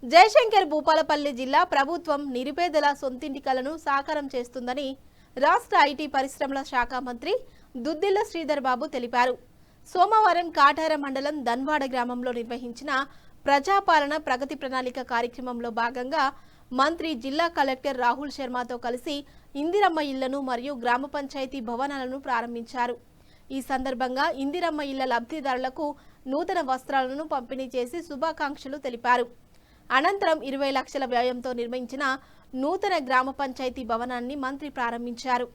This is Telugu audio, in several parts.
జయశంకర్ భూపాలపల్లి జిల్లా ప్రభుత్వం నిరుపేదల సొంతింటి కలను సాకారం చేస్తుందని రాష్ట్ర ఐటీ పరిశ్రమల శాఖ మంత్రి దుద్దిల్ల శ్రీధర్ బాబు తెలిపారు. సోమవారం కాటార మండలం ధన్వాడ గ్రామంలో నిర్వహించిన ప్రజాపాలన ప్రగతి ప్రణాళిక కార్యక్రమంలో భాగంగా మంత్రి జిల్లా కలెక్టర్ రాహుల్ శర్మతో కలిసి ఇందిరమ్మ ఇళ్లను మరియు గ్రామ పంచాయతీ భవనాలను ప్రారంభించారు. ఈ సందర్భంగా ఇందిరమ్మ ఇళ్ల లబ్ధిదారులకు నూతన వస్త్రాలను పంపిణీ చేసి శుభాకాంక్షలు తెలిపారు. అనంతరం 20 లక్షల వ్యయంతో నిర్మించిన నూతన గ్రామ పంచాయతీ భవనాన్ని మంత్రి ప్రారంభించారు.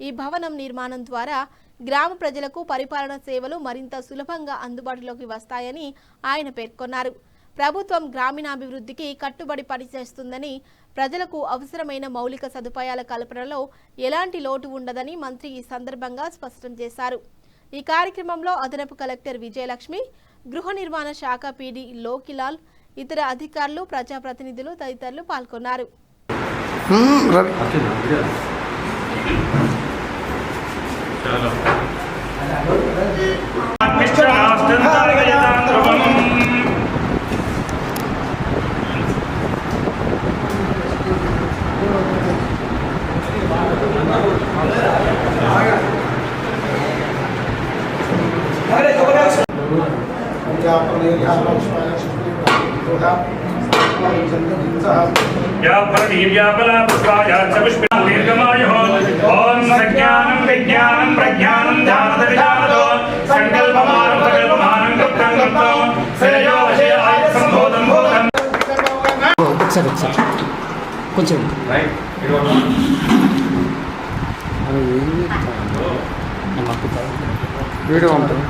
ఈ భవనం నిర్మాణం ద్వారా గ్రామ ప్రజలకు పరిపాలన సేవలు మరింత సులభంగా అందుబాటులోకి వస్తాయని ఆయన పేర్కొన్నారు. ప్రభుత్వం గ్రామీణాభివృద్ధికి కట్టుబడి పనిచేస్తుందని, ప్రజలకు అవసరమైన మౌలిక సదుపాయాల కల్పనలో ఎలాంటి లోటు ఉండదని మంత్రి ఈ సందర్భంగా స్పష్టం చేశారు. ఈ కార్యక్రమంలో అదనపు కలెక్టర్ విజయలక్ష్మి, గృహ నిర్మాణ శాఖ పీడీ లోకిలాల్, ఇతర అధికారులు, ప్రజాప్రతినిధులు తదితరులు పాల్గొన్నారు. కొంచెం వీడియో ఉంటుంది.